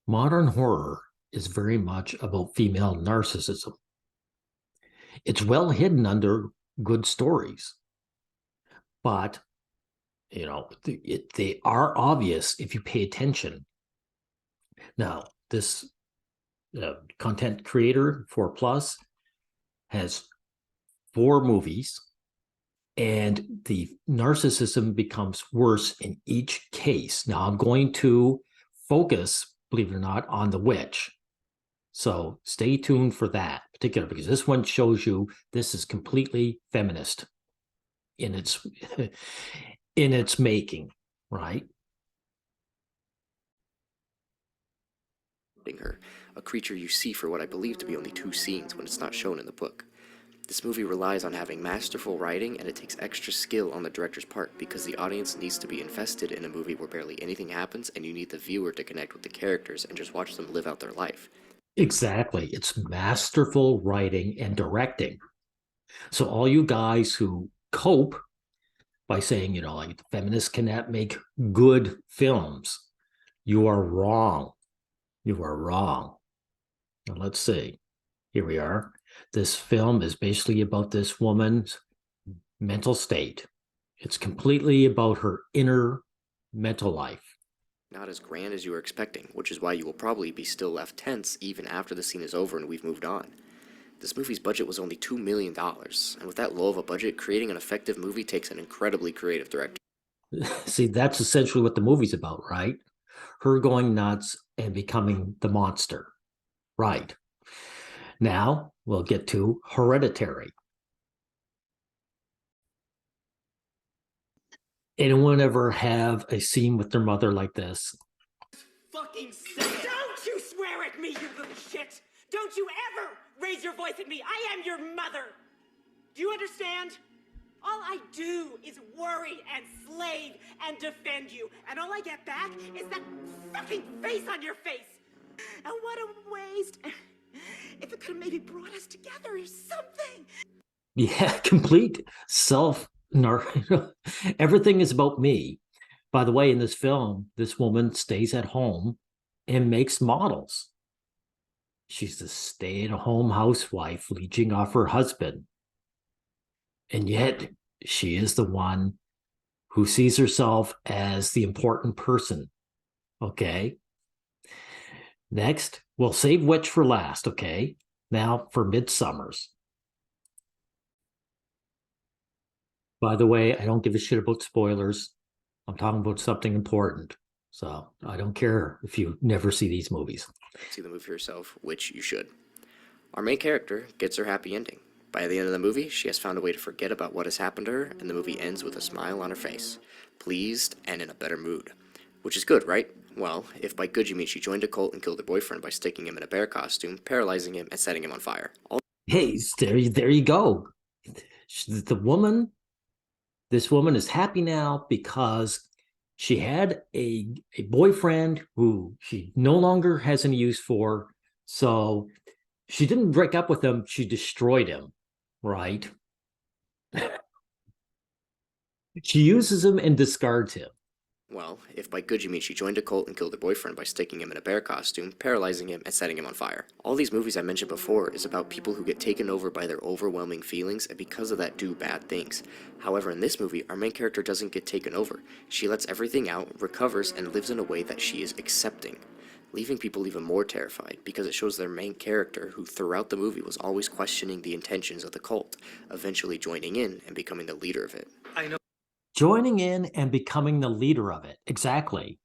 Modern horror is very much about female narcissism. It's well hidden under good stories, but they are obvious if you pay attention. Now, this content creator, 4 Plus, has 4 movies, and the narcissism becomes worse in each case. Now, I'm going to focus, believe it or not, on the witch. So stay tuned for that particular, because this one shows you this is completely feminist in its in its making, right? Her, a creature you see for what I believe to be only 2 scenes when it's not shown in the book. This movie relies on having masterful writing, and it takes extra skill on the director's part because the audience needs to be invested in a movie where barely anything happens, and you need the viewer to connect with the characters and just watch them live out their life. Exactly. It's masterful writing and directing. So all you guys who cope by saying, like feminists cannot make good films, you are wrong. You are wrong. Now let's see. Here we are. This film is basically about this woman's mental state. It's completely about her inner mental life. Not as grand as you were expecting, which is why you will probably be still left tense even after the scene is over and we've moved on. This movie's budget was only $2 million, and with that low of a budget, creating an effective movie takes an incredibly creative director. See, that's essentially what the movie's about, right? Her going nuts and becoming the monster. Right. Now we'll get to Hereditary. Anyone ever have a scene with their mother like this? Fucking say it! Don't you swear at me, you little shit! Don't you ever raise your voice at me! I am your mother! Do you understand? All I do is worry and slave and defend you, and all I get back is that fucking face on your face! And what a waste! If it could have maybe brought us together or something! Yeah, complete self. Everything is about me. By the way, in this film, this woman stays at home and makes models. She's a stay-at-home housewife leeching off her husband. And yet she is the one who sees herself as the important person. Okay. Next, we'll save Witch for last. Okay. Now for Midsommars. By the way, I don't give a shit about spoilers. I'm talking about something important. So I don't care if you never see these movies. See the movie for yourself, which you should. Our main character gets her happy ending. By the end of the movie, she has found a way to forget about what has happened to her, and the movie ends with a smile on her face, pleased and in a better mood. Which is good, right? Well, if by good you mean she joined a cult and killed her boyfriend by sticking him in a bear costume, paralyzing him, and setting him on fire. Hey, there you go. This woman is happy now because she had a boyfriend who she no longer has any use for. So she didn't break up with him, she destroyed him, right? She uses him and discards him. Well, if by good you mean she joined a cult and killed her boyfriend by sticking him in a bear costume, paralyzing him, and setting him on fire. All these movies I mentioned before is about people who get taken over by their overwhelming feelings and because of that do bad things. However, in this movie, our main character doesn't get taken over. She lets everything out, recovers, and lives in a way that she is accepting, leaving people even more terrified because it shows their main character, who throughout the movie was always questioning the intentions of the cult, eventually joining in and becoming the leader of it. I know. Joining in and becoming the leader of it. Exactly.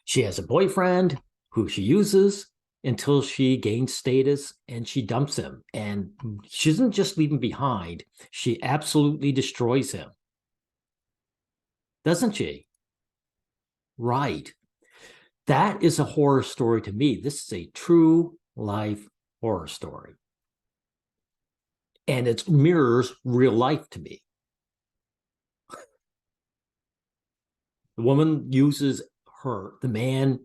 She has a boyfriend who she uses until she gains status and she dumps him. And she doesn't just leave him behind, she absolutely destroys him. Doesn't she? Right. That is a horror story to me. This is a true life horror story. And it mirrors real life to me. The woman uses the man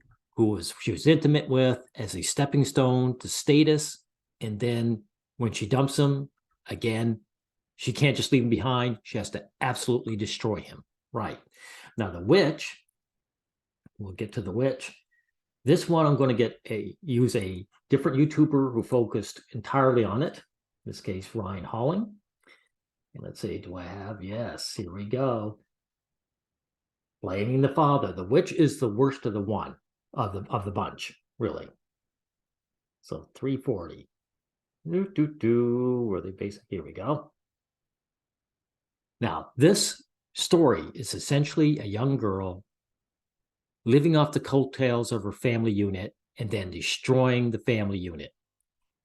she was intimate with, as a stepping stone to status. And then when she dumps him, again, she can't just leave him behind. She has to absolutely destroy him. Right. Now, the witch, we'll get to the witch. This one, I'm going to use a different YouTuber who focused entirely on it. In this case, Ryan Holling. And let's see, do I have? Yes, here we go. Blaming the father. The witch is the worst of the bunch, really. So 340. Where they basically, here we go. Now, this story is essentially a young girl living off the coattails of her family unit and then destroying the family unit.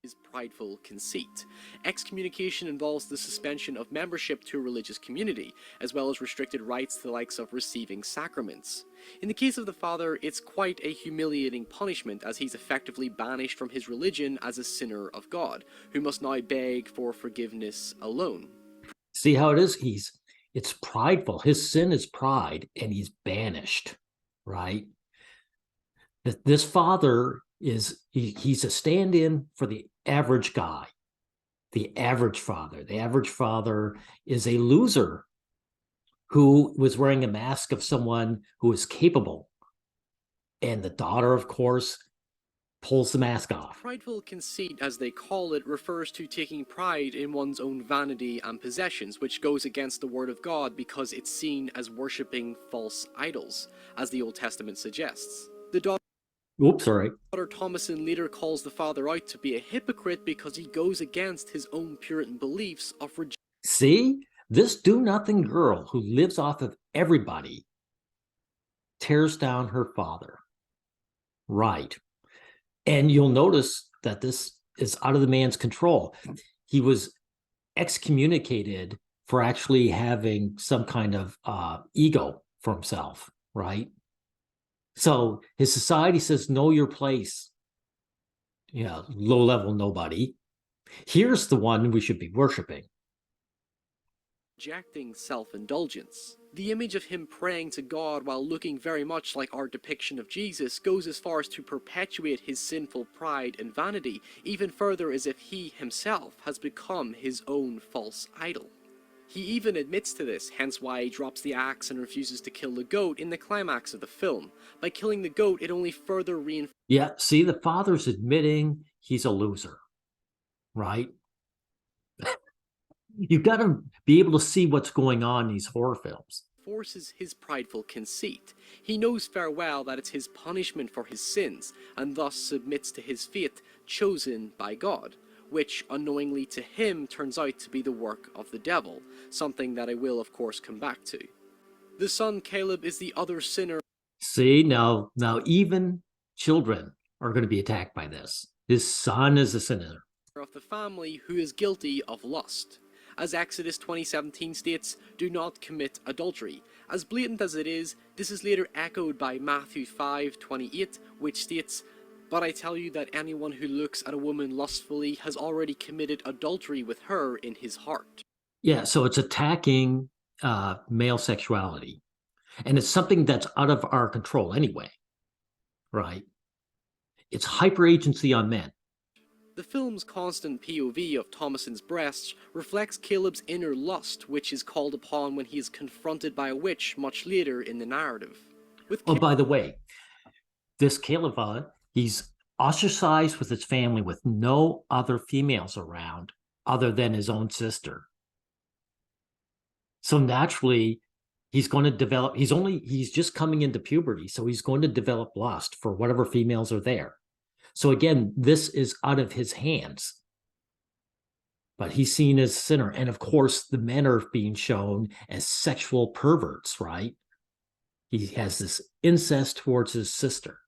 Is prideful conceit. Excommunication involves the suspension of membership to a religious community, as well as restricted rights to the likes of receiving sacraments. In the case of the father, it's quite a humiliating punishment, as he's effectively banished from his religion as a sinner of God, who must now beg for forgiveness alone. See how it is? It's prideful. His sin is pride, and he's banished, right? This father he's a stand-in for the average guy, the average father. The average father is a loser who was wearing a mask of someone who is capable. And the daughter, of course, pulls the mask off. Prideful conceit, as they call it, refers to taking pride in one's own vanity and possessions, which goes against the word of God because it's seen as worshipping false idols, as the Old Testament suggests. The daughter Thomason later calls the father out to be a hypocrite because he goes against his own Puritan beliefs of rejection. See, this do-nothing girl who lives off of everybody tears down her father. Right. And you'll notice that this is out of the man's control. He was excommunicated for actually having some kind of ego for himself, right? So his society says, know your place. Yeah, low-level nobody. Here's the one we should be worshiping. Rejecting self-indulgence. The image of him praying to God while looking very much like our depiction of Jesus goes as far as to perpetuate his sinful pride and vanity, even further as if he himself has become his own false idol. He even admits to this, hence why he drops the axe and refuses to kill the goat in the climax of the film. By killing the goat, it only further reinforces... Yeah, see, the father's admitting he's a loser, right? You've got to be able to see what's going on in these horror films. Forces his prideful conceit. He knows very well that it's his punishment for his sins, and thus submits to his fate chosen by God, which unknowingly to him turns out to be the work of the devil, something that I will of course come back to. The son Caleb is the other sinner. See, now even children are going to be attacked by this. His son is a sinner Of the family who is guilty of lust. As Exodus 20:17 states, do not commit adultery. As blatant as it is, this is later echoed by Matthew 5:28, which states, but I tell you that anyone who looks at a woman lustfully has already committed adultery with her in his heart. Yeah, so it's attacking male sexuality. And it's something that's out of our control anyway, right? It's hyper-agency on men. The film's constant POV of Thomason's breasts reflects Caleb's inner lust, which is called upon when he is confronted by a witch much later in the narrative. By the way, this Caleb, he's ostracized with his family with no other females around other than his own sister. So naturally, he's going to develop, he's just coming into puberty, so he's going to develop lust for whatever females are there. So again, this is out of his hands. But he's seen as a sinner. And of course, the men are being shown as sexual perverts, right? He has this incest towards his sister.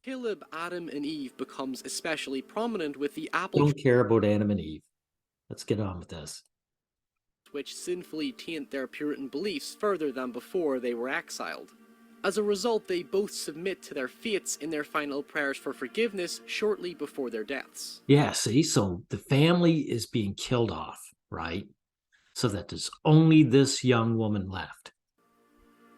Caleb, Adam, and Eve becomes especially prominent with the apple. Don't care about Adam and Eve. Let's get on with this. Which sinfully taint their Puritan beliefs further than before they were exiled. As a result, they both submit to their fates in their final prayers for forgiveness shortly before their deaths. Yeah, see, so the family is being killed off, right? So that there's only this young woman left.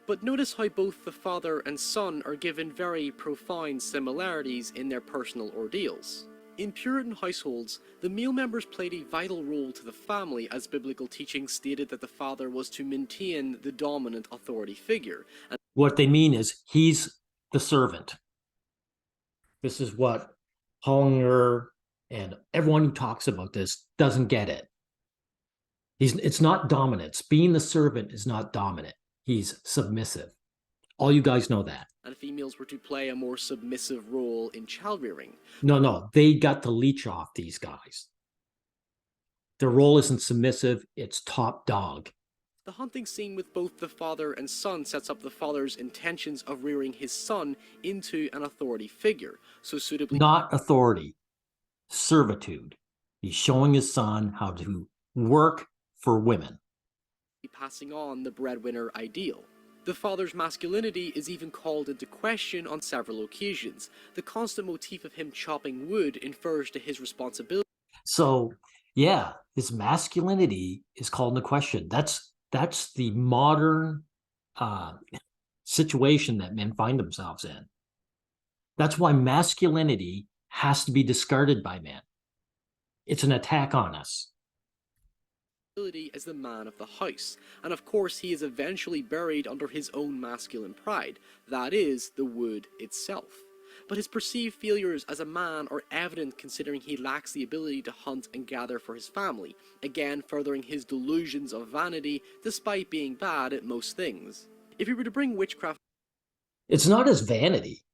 But notice how both the father and son are given very profound similarities in their personal ordeals. In Puritan households, the male members played a vital role to the family, as biblical teachings stated that the father was to maintain the dominant authority figure. And what they mean is he's the servant. This is what Hollinger and everyone who talks about this doesn't get it. It's not dominance. Being the servant is not dominant. He's submissive. All you guys know that. And females were to play a more submissive role in child rearing. No, they got to leech off these guys. Their role isn't submissive, it's top dog. The hunting scene with both the father and son sets up the father's intentions of rearing his son into an authority figure, so suitably Not authority, servitude. He's showing his son how to work for women. passing on the breadwinner ideal. The father's masculinity is even called into question on several occasions. The constant motif of him chopping wood infers to his responsibility. So, yeah, his masculinity is called into question. That's the modern situation that men find themselves in. That's why masculinity has to be discarded by men. It's an attack on us. As the man of the house, and of course he is eventually buried under his own masculine pride, that is, the wood itself. But his perceived failures as a man are evident considering he lacks the ability to hunt and gather for his family, again furthering his delusions of vanity despite being bad at most things. If you were to bring witchcraft... It's not his vanity.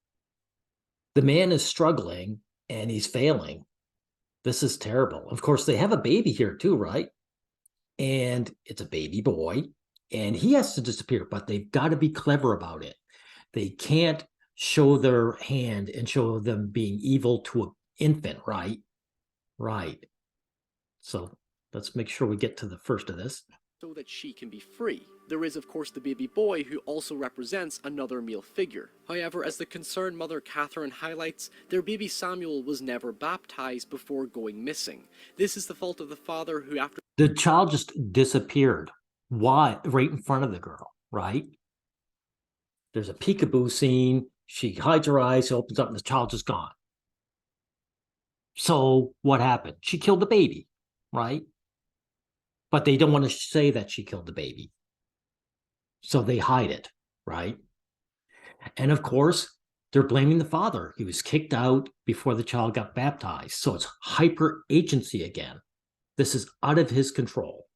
The man is struggling and he's failing. This is terrible. Of course, they have a baby here too, right? And it's a baby boy, and he has to disappear, but they've got to be clever about it. They can't show their hand and show them being evil to an infant, right? Right. So let's make sure we get to the first of this. So that she can be free. There is, of course, the baby boy, who also represents another male figure. However, as the concerned mother Catherine highlights, their baby Samuel was never baptized before going missing. This is the fault of the father who, after... The child just disappeared. Why? Right in front of the girl, right? There's a peekaboo scene. She hides her eyes, opens up, and the child's just gone. So what happened? She killed the baby, right? But they don't want to say that she killed the baby. So they hide it, right? And of course, they're blaming the father. He was kicked out before the child got baptized. So it's hyper agency again. This is out of his control.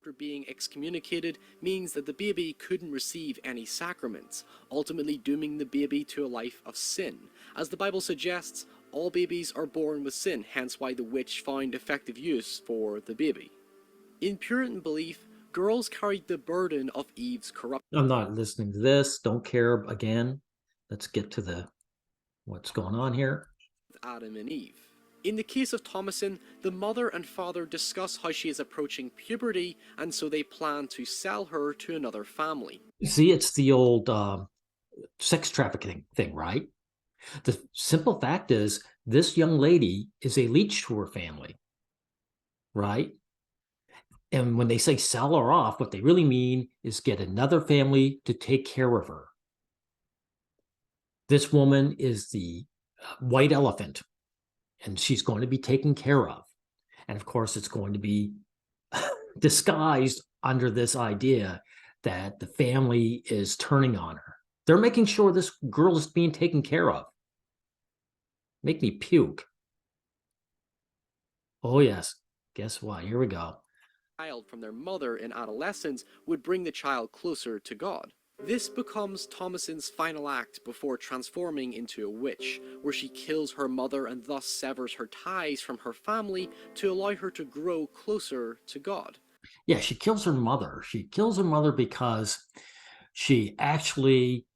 After being excommunicated means that the baby couldn't receive any sacraments, ultimately dooming the baby to a life of sin. As the Bible suggests, all babies are born with sin, hence why the witch found effective use for the baby. In Puritan belief, girls carried the burden of Eve's corruption. I'm not listening to this. Don't care again. Let's get to what's going on here. Adam and Eve. In the case of Thomasin, the mother and father discuss how she is approaching puberty, and so they plan to sell her to another family. See, it's the old sex trafficking thing, right? The simple fact is, this young lady is a leech to her family, right? And when they say sell her off, what they really mean is get another family to take care of her. This woman is the white elephant, and she's going to be taken care of. And of course, it's going to be disguised under this idea that the family is turning on her. They're making sure this girl is being taken care of. Make me puke. Oh, yes. Guess what? Here we go. Child from their mother in adolescence would bring the child closer to God. This becomes Thomasin's final act before transforming into a witch, where she kills her mother and thus severs her ties from her family to allow her to grow closer to God. Yeah, she kills her mother. She kills her mother because she actually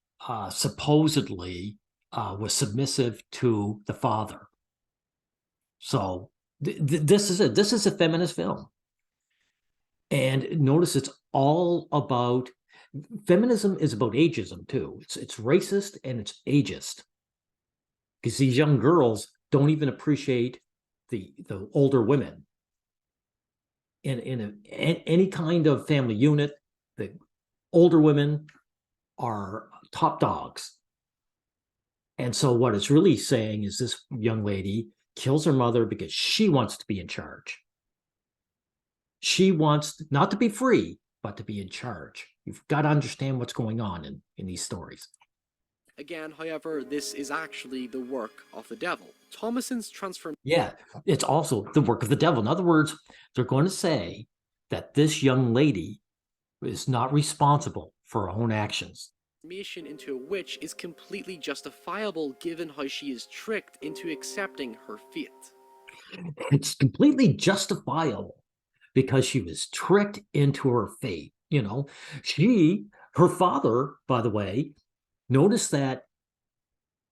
supposedly was submissive to the father. So this is it. This is a feminist film. And notice it's all about... Feminism is about ageism too. It's racist and it's ageist, because these young girls don't even appreciate the older women. In any kind of family unit, the older women are top dogs. And so what it's really saying is this young lady kills her mother because she wants to be in charge. She wants not to be free, but to be in charge. You've got to understand what's going on in these stories. Again, however, this is actually the work of the devil. Thomason's transformation Yeah, it's also the work of the devil. In other words, they're going to say that this young lady is not responsible for her own actions. into a witch is completely justifiable given how she is tricked into accepting her fate. It's completely justifiable because she was tricked into her fate. You know, her father, by the way, noticed that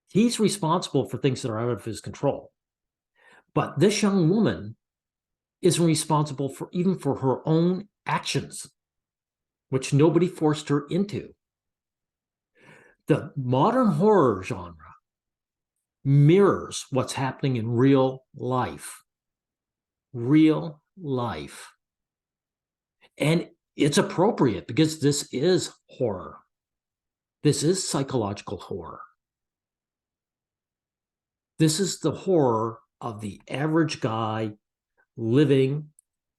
he's responsible for things that are out of his control. But this young woman isn't responsible for even for her own actions, which nobody forced her into. The modern horror genre mirrors what's happening in real life. Real life. And it's appropriate because this is horror. This is psychological horror. This is the horror of the average guy living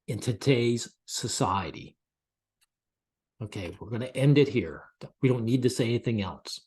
in today's society. Okay, we're going to end it here. We don't need to say anything else.